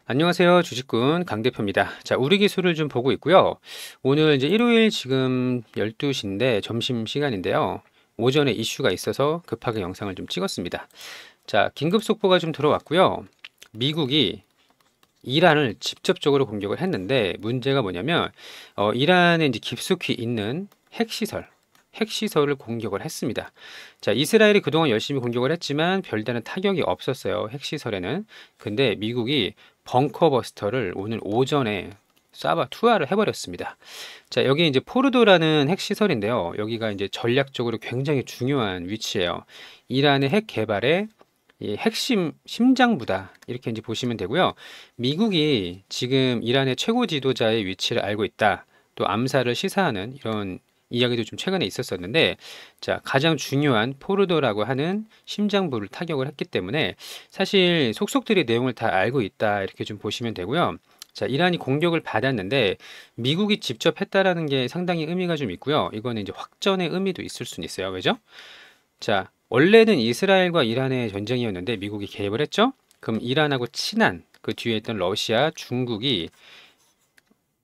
안녕하세요. 주식군 강 대표입니다. 자, 우리 기술을 좀 보고 있고요. 오늘 이제 일요일 지금 12시인데 점심 시간인데요. 오전에 이슈가 있어서 급하게 영상을 좀 찍었습니다. 자, 긴급 속보가 좀 들어왔고요. 미국이 이란을 직접적으로 공격을 했는데 문제가 뭐냐면 이란에 이제 깊숙이 있는 핵시설을 공격을 했습니다. 자, 이스라엘이 그동안 열심히 공격을 했지만 별다른 타격이 없었어요. 핵시설에는. 근데 미국이 벙커버스터를 오늘 오전에 투하를 해버렸습니다. 자, 여기 이제 포르도라는 핵시설인데요. 여기가 이제 전략적으로 굉장히 중요한 위치예요. 이란의 핵 개발의 이 핵심 심장부다. 이렇게 이제 보시면 되고요. 미국이 지금 이란의 최고 지도자의 위치를 알고 있다. 또 암살을 시사하는 이런 이야기도 좀 최근에 있었었는데, 자, 가장 중요한 포르도라고 하는 심장부를 타격을 했기 때문에 사실 속속들이 내용을 다 알고 있다. 이렇게 좀 보시면 되고요. 자, 이란이 공격을 받았는데 미국이 직접 했다라는 게 상당히 의미가 좀 있고요. 이거는 이제 확전의 의미도 있을 수는 있어요. 왜죠? 자, 원래는 이스라엘과 이란의 전쟁이었는데 미국이 개입을 했죠? 그럼 이란하고 친한 그 뒤에 있던 러시아, 중국이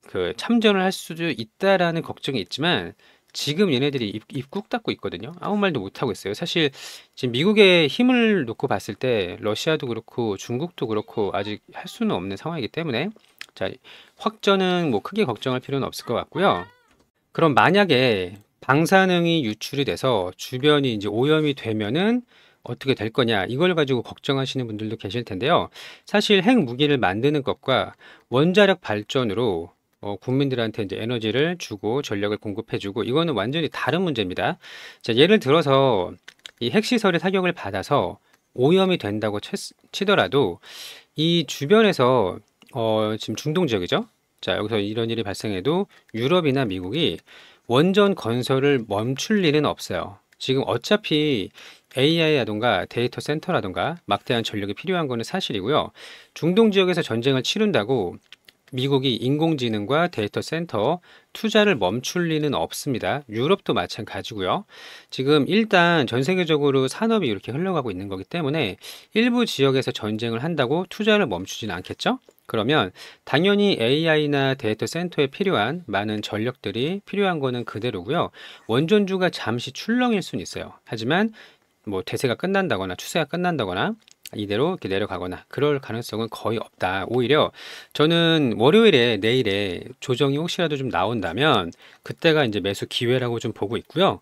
그 참전을 할 수도 있다라는 걱정이 있지만 지금 얘네들이 입국 닫고 있거든요. 아무 말도 못 하고 있어요. 사실 지금 미국의 힘을 놓고 봤을 때 러시아도 그렇고 중국도 그렇고 아직 할 수는 없는 상황이기 때문에 자, 확전은 뭐 크게 걱정할 필요는 없을 것 같고요. 그럼 만약에 방사능이 유출이 돼서 주변이 이제 오염이 되면은 어떻게 될 거냐, 이걸 가지고 걱정하시는 분들도 계실 텐데요. 사실 핵무기를 만드는 것과 원자력 발전으로 국민들한테 이제 에너지를 주고 전력을 공급해주고 이거는 완전히 다른 문제입니다. 자, 예를 들어서 이 핵시설에 타격을 받아서 오염이 된다고 치더라도 이 주변에서 지금 중동 지역이죠. 자, 여기서 이런 일이 발생해도 유럽이나 미국이 원전 건설을 멈출 일은 없어요. 지금 어차피 AI라든가 데이터 센터라든가 막대한 전력이 필요한 거는 사실이고요. 중동 지역에서 전쟁을 치른다고 미국이 인공지능과 데이터 센터 투자를 멈출 리는 없습니다. 유럽도 마찬가지고요. 지금 일단 전 세계적으로 산업이 이렇게 흘러가고 있는 거기 때문에 일부 지역에서 전쟁을 한다고 투자를 멈추진 않겠죠? 그러면 당연히 AI나 데이터 센터에 필요한 많은 전력들이 필요한 거는 그대로고요. 원전주가 잠시 출렁일 수는 있어요. 하지만 뭐 대세가 끝난다거나 추세가 끝난다거나 이대로 이렇게 내려가거나 그럴 가능성은 거의 없다. 오히려 저는 월요일에 내일에 조정이 혹시라도 좀 나온다면 그때가 이제 매수 기회라고 좀 보고 있고요.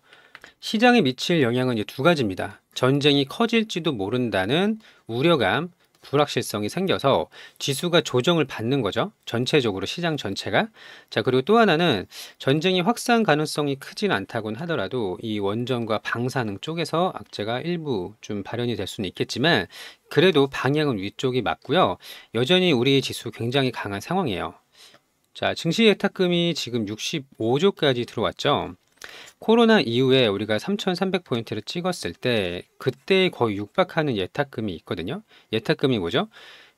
시장에 미칠 영향은 이제 두 가지입니다. 전쟁이 커질지도 모른다는 우려감, 불확실성이 생겨서 지수가 조정을 받는 거죠. 전체적으로 시장 전체가. 자, 그리고 또 하나는 전쟁이 확산 가능성이 크진 않다곤 하더라도 이 원전과 방사능 쪽에서 악재가 일부 좀 발현이 될 수는 있겠지만 그래도 방향은 위쪽이 맞고요. 여전히 우리 지수 굉장히 강한 상황이에요. 자, 증시 예탁금이 지금 65조까지 들어왔죠. 코로나 이후에 우리가 3,300포인트를 찍었을 때 그때 거의 육박하는 예탁금이 있거든요. 예탁금이 뭐죠?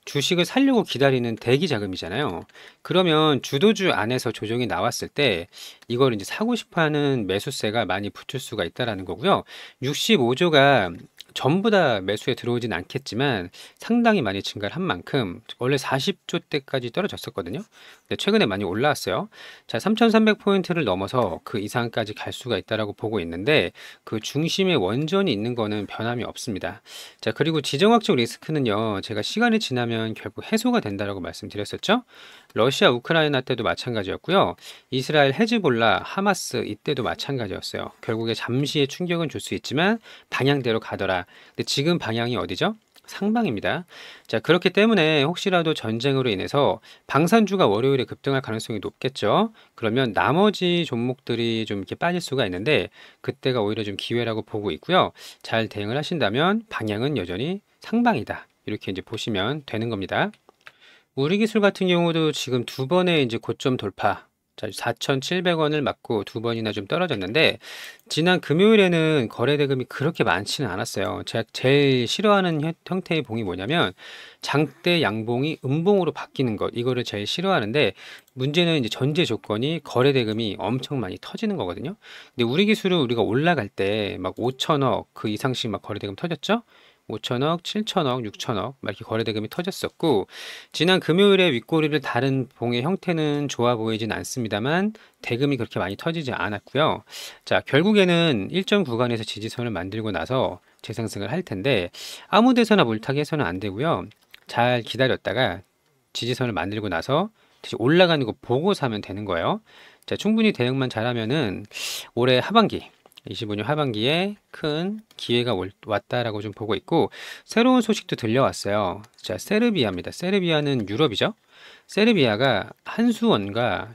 주식을 살려고 기다리는 대기 자금이잖아요. 그러면 주도주 안에서 조정이 나왔을 때 이걸 이제 사고 싶어 하는 매수세가 많이 붙을 수가 있다라는 거고요. 65조가 전부 다 매수에 들어오진 않겠지만 상당히 많이 증가를 한 만큼 원래 40조 대까지 떨어졌었거든요. 근데 최근에 많이 올라왔어요. 자, 3,300포인트를 넘어서 그 이상까지 갈 수가 있다라고 보고 있는데 그 중심에 원전이 있는 거는 변함이 없습니다. 자, 그리고 지정학적 리스크는요. 제가 시간이 지나면 결국 해소가 된다라고 말씀드렸었죠. 러시아 우크라이나 때도 마찬가지였고요. 이스라엘 헤즈볼라 하마스 이때도 마찬가지였어요. 결국에 잠시의 충격은 줄 수 있지만 방향대로 가더라. 근데 지금 방향이 어디죠? 상방입니다. 자, 그렇기 때문에 혹시라도 전쟁으로 인해서 방산주가 월요일에 급등할 가능성이 높겠죠. 그러면 나머지 종목들이 좀 이렇게 빠질 수가 있는데 그때가 오히려 좀 기회라고 보고 있고요. 잘 대응을 하신다면 방향은 여전히 상방이다. 이렇게 이제 보시면 되는 겁니다. 우리기술 같은 경우도 지금 두 번의 이제 고점 돌파. 자, 4,700원을 맞고 두 번이나 좀 떨어졌는데 지난 금요일에는 거래 대금이 그렇게 많지는 않았어요. 제가 제일 싫어하는 형태의 봉이 뭐냐면 장대 양봉이 음봉으로 바뀌는 것. 이거를 제일 싫어하는데 문제는 이제 전제 조건이 거래 대금이 엄청 많이 터지는 거거든요. 근데 우리 기술은 우리가 올라갈 때 막 5천억 그 이상씩 막 거래 대금 터졌죠? 5천억, 7천억, 6천억 막 이렇게 거래 대금이 터졌었고 지난 금요일에 윗꼬리를 다른 봉의 형태는 좋아 보이진 않습니다만 대금이 그렇게 많이 터지지 않았고요. 자, 결국에는 일정 구간에서 지지선을 만들고 나서 재상승을 할 텐데 아무 데서나 물타기 해서는 안 되고요. 잘 기다렸다가 지지선을 만들고 나서 다시 올라가는 거 보고 사면 되는 거예요. 자, 충분히 대응만 잘하면은 올해 하반기 25년 하반기에 큰 기회가 왔다라고 좀 보고 있고 새로운 소식도 들려왔어요. 자, 세르비아입니다. 세르비아는 유럽이죠. 세르비아가 한수원과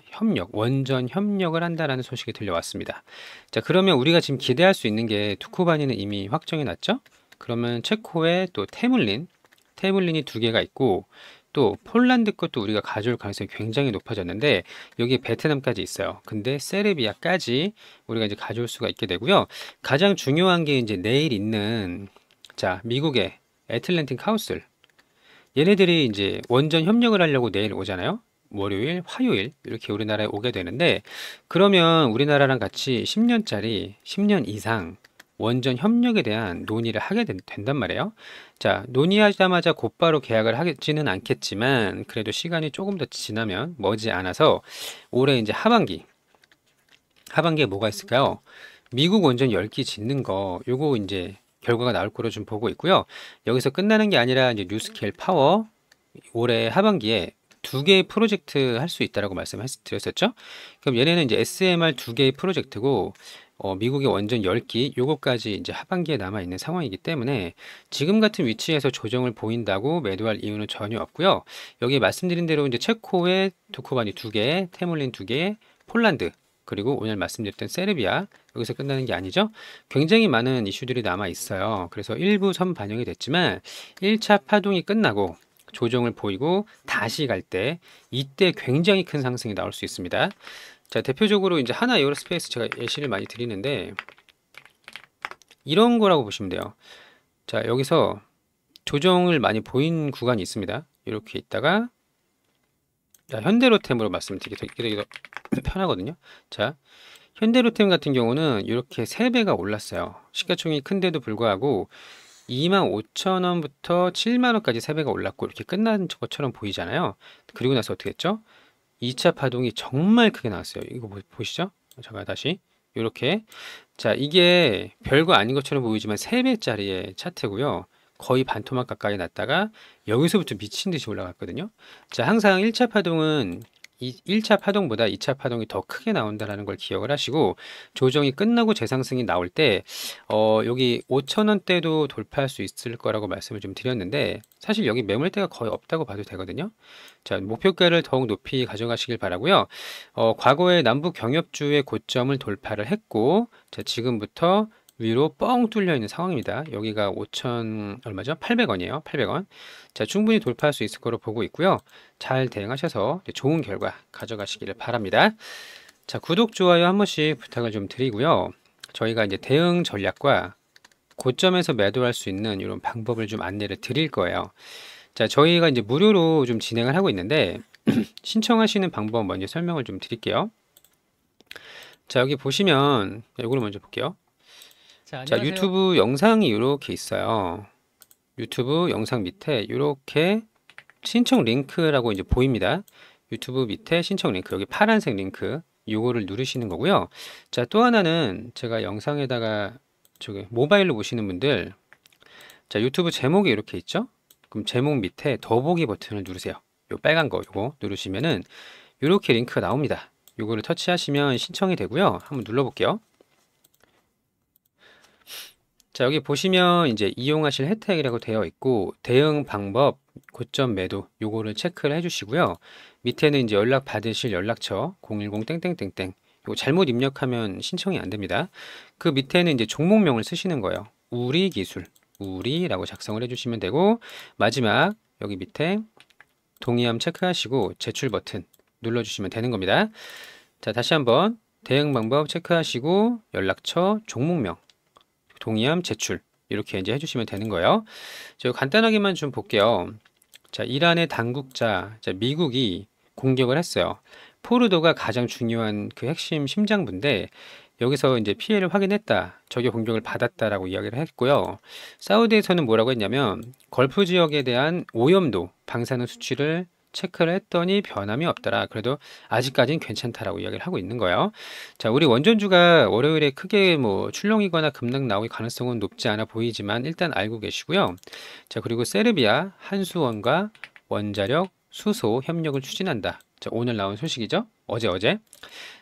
원전 협력을 한다라는 소식이 들려왔습니다. 자, 그러면 우리가 지금 기대할 수 있는 게 두코바니는 이미 확정이 났죠? 그러면 체코에 또 테물린이 두 개가 있고 또 폴란드 것도 우리가 가져올 가능성이 굉장히 높아졌는데 여기 베트남까지 있어요. 근데 세르비아까지 우리가 이제 가져올 수가 있게 되고요. 가장 중요한 게 이제 내일 있는 자, 미국의 애틀랜틱 카우슬. 얘네들이 이제 원전 협력을 하려고 내일 오잖아요. 월요일, 화요일 이렇게 우리나라에 오게 되는데 그러면 우리나라랑 같이 10년 이상 원전 협력에 대한 논의를 하게 된단 말이에요. 자, 논의하자마자 곧바로 계약을 하지는 않겠지만 그래도 시간이 조금 더 지나면 머지않아서 올해 이제 하반기에 뭐가 있을까요? 미국 원전 10기 짓는 거 요거 이제 결과가 나올 거로 좀 보고 있고요. 여기서 끝나는 게 아니라 이제 뉴스케일 파워 올해 하반기에 두 개의 프로젝트 할 수 있다라고 말씀드렸었죠. 그럼 얘네는 이제 SMR 두 개의 프로젝트고 미국의 원전 10기 요거까지 이제 하반기에 남아 있는 상황이기 때문에 지금 같은 위치에서 조정을 보인다고 매도할 이유는 전혀 없고요. 여기 말씀드린 대로 이제 체코의 두코바니 두 개, 테물린 두 개, 폴란드 그리고 오늘 말씀드렸던 세르비아 여기서 끝나는 게 아니죠. 굉장히 많은 이슈들이 남아 있어요. 그래서 일부 선 반영이 됐지만 1차 파동이 끝나고 조정을 보이고 다시 갈 때 이때 굉장히 큰 상승이 나올 수 있습니다. 자, 대표적으로 이제 하나 에어로스페이스 제가 예시를 많이 드리는데 이런 거라고 보시면 돼요. 자, 여기서 조정을 많이 보인 구간이 있습니다. 이렇게 있다가 자, 현대로템으로 말씀드리기 더 편하거든요. 자, 현대로템 같은 경우는 이렇게 3배가 올랐어요. 시가총이 큰데도 불구하고 25,000원부터 7만원까지 3배가 올랐고 이렇게 끝난 것처럼 보이잖아요. 그리고 나서 어떻게 했죠? 2차 파동이 정말 크게 나왔어요. 이거 보시죠? 잠깐 다시 이렇게 자, 이게 별거 아닌 것처럼 보이지만 3배짜리의 차트고요. 거의 반토막 가까이 났다가 여기서부터 미친 듯이 올라갔거든요. 자, 항상 1차 파동은 1차 파동보다 2차 파동이 더 크게 나온다는 걸 기억을 하시고 조정이 끝나고 재상승이 나올 때 여기 5,000원대도 돌파할 수 있을 거라고 말씀을 좀 드렸는데 사실 여기 매물대가 거의 없다고 봐도 되거든요. 자, 목표가를 더욱 높이 가져가시길 바라고요. 과거에 남북 경협주의 고점을 돌파를 했고 자, 지금부터 위로 뻥 뚫려 있는 상황입니다. 여기가 5천 얼마죠? 800원이에요. 800원. 자, 충분히 돌파할 수 있을 거로 보고 있고요. 잘 대응하셔서 좋은 결과 가져가시기를 바랍니다. 자, 구독, 좋아요 한 번씩 부탁을 좀 드리고요. 저희가 이제 대응 전략과 고점에서 매도할 수 있는 이런 방법을 좀 안내를 드릴 거예요. 자, 저희가 이제 무료로 좀 진행을 하고 있는데 신청하시는 방법 먼저 설명을 좀 드릴게요. 자, 여기 보시면 이거를 먼저 볼게요. 자, 유튜브 영상이 이렇게 있어요. 유튜브 영상 밑에 이렇게 신청 링크라고 이제 보입니다. 유튜브 밑에 신청 링크, 여기 파란색 링크, 요거를 누르시는 거고요. 자, 또 하나는 제가 영상에다가 저기 모바일로 보시는 분들, 자, 유튜브 제목이 이렇게 있죠? 그럼 제목 밑에 더보기 버튼을 누르세요. 요 빨간 거, 요거 누르시면은 이렇게 링크가 나옵니다. 요거를 터치하시면 신청이 되고요. 한번 눌러볼게요. 자, 여기 보시면 이제 이용하실 혜택이라고 되어 있고 대응 방법, 고점 매도 요거를 체크를 해주시고요. 밑에는 이제 연락 받으실 연락처 010 땡땡땡땡 요거 잘못 입력하면 신청이 안 됩니다. 그 밑에는 이제 종목명을 쓰시는 거예요. 우리기술, 우리라고 작성을 해주시면 되고 마지막 여기 밑에 동의함 체크하시고 제출 버튼 눌러주시면 되는 겁니다. 자, 다시 한번 대응 방법 체크하시고 연락처, 종목명 동의함 제출 이렇게 이제 해주시면 되는 거예요. 저 간단하게만 좀 볼게요. 자, 이란의 당국자, 자, 미국이 공격을 했어요. 포르도가 가장 중요한 그 핵심 심장부인데 여기서 이제 피해를 확인했다, 적의 공격을 받았다라고 이야기를 했고요. 사우디에서는 뭐라고 했냐면 걸프 지역에 대한 오염도, 방사능 수치를 체크를 했더니 변함이 없더라. 그래도 아직까진 괜찮다라고 이야기를 하고 있는 거예요. 자, 우리 원전주가 월요일에 크게 뭐 출렁이거나 급락 나올 가능성은 높지 않아 보이지만 일단 알고 계시고요. 자, 그리고 세르비아 한수원과 원자력 수소 협력을 추진한다. 자, 오늘 나온 소식이죠. 어제.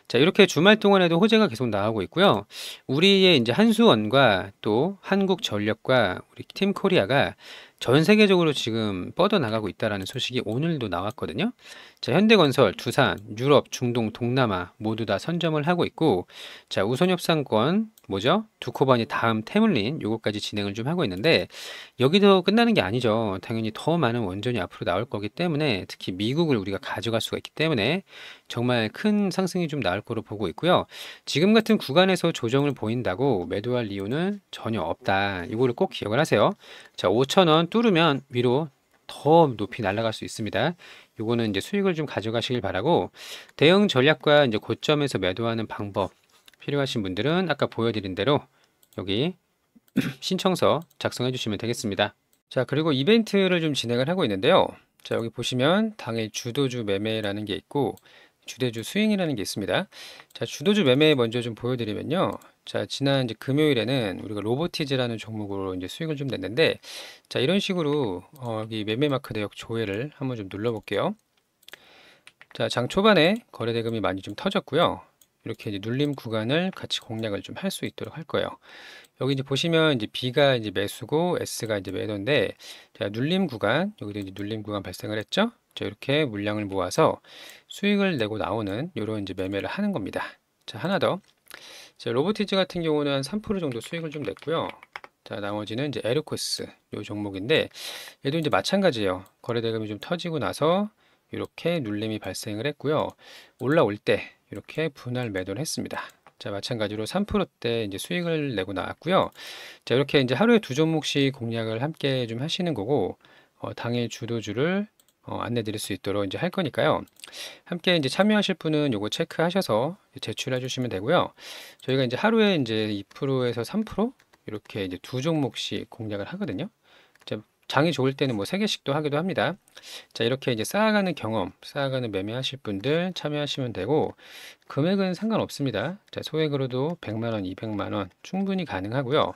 자, 이렇게 주말 동안에도 호재가 계속 나오고 있고요. 우리의 이제 한수원과 또 한국전력과 우리 팀 코리아가 전 세계적으로 지금 뻗어나가고 있다라는 소식이 오늘도 나왔거든요. 자, 현대건설, 두산, 유럽, 중동, 동남아 모두 다 선점을 하고 있고, 자, 우선협상권 뭐죠? 두코반이 다음 태물린 요거까지 진행을 좀 하고 있는데, 여기서 끝나는 게 아니죠. 당연히 더 많은 원전이 앞으로 나올 거기 때문에, 특히 미국을 우리가 가져갈 수가 있기 때문에 정말 큰 상승이 좀 나올 거로 보고 있고요. 지금 같은 구간에서 조정을 보인다고 매도할 이유는 전혀 없다. 이거를 꼭 기억을 하세요. 자, 5,000원 뚫으면 위로 더 높이 날아갈 수 있습니다. 요거는 이제 수익을 좀 가져가시길 바라고, 대응 전략과 이제 고점에서 매도하는 방법 필요하신 분들은 아까 보여드린 대로 여기 신청서 작성해 주시면 되겠습니다. 자, 그리고 이벤트를 좀 진행을 하고 있는데요. 자, 여기 보시면 당일 주도주 매매라는 게 있고 주대주 스윙이라는 게 있습니다. 자, 주도주 매매 먼저 좀 보여드리면요. 자, 지난 이제 금요일에는 우리가 로보티즈라는 종목으로 이제 수익을 좀 냈는데, 자, 이런 식으로 여기 매매 마크 대역 조회를 한번 좀 눌러볼게요. 자, 장 초반에 거래 대금이 많이 좀 터졌고요. 이렇게 이제 눌림 구간을 같이 공략을 좀 할 수 있도록 할 거예요. 여기 이제 보시면 이제 B가 이제 매수고 S가 이제 매도인데, 자, 눌림 구간, 여기도 이제 눌림 구간 발생을 했죠? 자, 이렇게 물량을 모아서 수익을 내고 나오는 이런 이제 매매를 하는 겁니다. 자, 하나 더. 자, 로보티즈 같은 경우는 한 3% 정도 수익을 좀 냈고요. 자, 나머지는 이제 에르코스 요 종목인데, 얘도 이제 마찬가지예요. 거래 대금이 좀 터지고 나서 이렇게 눌림이 발생을 했고요. 올라올 때 이렇게 분할 매도를 했습니다. 자, 마찬가지로 3%대 이제 수익을 내고 나왔고요. 자, 이렇게 이제 하루에 두 종목씩 공략을 함께 좀 하시는 거고, 당일 주도주를 안내 드릴 수 있도록 이제 할 거니까요. 함께 이제 참여하실 분은 요거 체크하셔서 제출해 주시면 되고요. 저희가 이제 하루에 이제 2%에서 3% 이렇게 이제 두 종목씩 공략을 하거든요. 자, 장이 좋을 때는 뭐 3개씩도 하기도 합니다. 자, 이렇게 이제 쌓아가는 경험, 쌓아가는 매매하실 분들 참여하시면 되고, 금액은 상관없습니다. 자, 소액으로도 100만 원, 200만 원 충분히 가능하고요.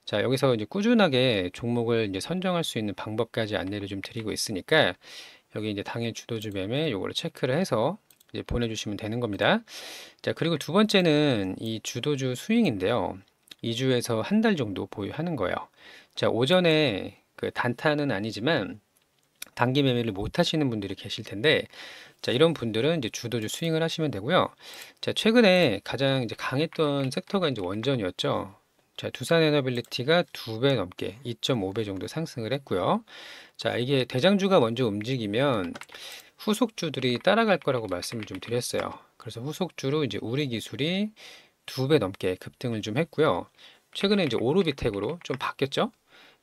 자, 여기서 이제 꾸준하게 종목을 이제 선정할 수 있는 방법까지 안내를 좀 드리고 있으니까, 여기 이제 당일 주도주 매매 요거를 체크를 해서 이제 보내주시면 되는 겁니다. 자, 그리고 두 번째는 이 주도주 스윙인데요. 2주에서 한 달 정도 보유하는 거예요. 자, 오전에 그 단타는 아니지만 단기 매매를 못 하시는 분들이 계실 텐데, 자, 이런 분들은 이제 주도주 스윙을 하시면 되고요. 자, 최근에 가장 이제 강했던 섹터가 이제 원전이었죠. 자, 두산 에너빌리티가 2배 넘게 2.5배 정도 상승을 했고요. 자, 이게 대장주가 먼저 움직이면 후속주들이 따라갈 거라고 말씀을 좀 드렸어요. 그래서 후속주로 이제 우리 기술이 2배 넘게 급등을 좀 했고요. 최근에 이제 오르비텍으로 좀 바뀌었죠.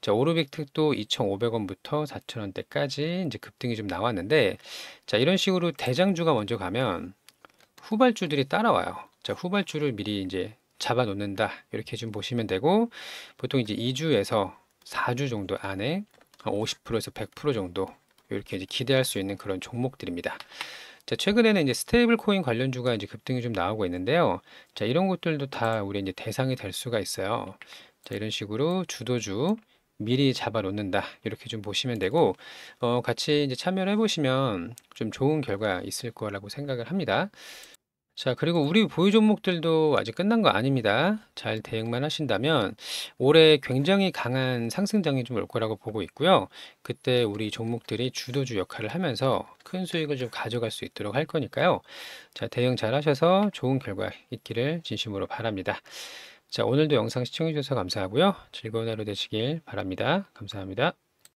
자, 오르빅특도 2,500원부터 4,000원대까지 이제 급등이 좀 나왔는데, 자, 이런 식으로 대장주가 먼저 가면 후발주들이 따라와요. 자, 후발주를 미리 이제 잡아 놓는다. 이렇게 좀 보시면 되고, 보통 이제 2주에서 4주 정도 안에 한 50%에서 100% 정도 이렇게 이제 기대할 수 있는 그런 종목들입니다. 자, 최근에는 이제 스테이블 코인 관련주가 이제 급등이 좀 나오고 있는데요. 자, 이런 것들도 다 우리 이제 대상이 될 수가 있어요. 자, 이런 식으로 주도주 미리 잡아 놓는다. 이렇게 좀 보시면 되고, 같이 이제 참여를 해보시면 좀 좋은 결과 있을 거라고 생각을 합니다. 자, 그리고 우리 보유 종목들도 아직 끝난 거 아닙니다. 잘 대응만 하신다면 올해 굉장히 강한 상승장이 좀 올 거라고 보고 있고요. 그때 우리 종목들이 주도주 역할을 하면서 큰 수익을 좀 가져갈 수 있도록 할 거니까요. 자, 대응 잘 하셔서 좋은 결과 있기를 진심으로 바랍니다. 자, 오늘도 영상 시청해 주셔서 감사하고요. 즐거운 하루 되시길 바랍니다. 감사합니다.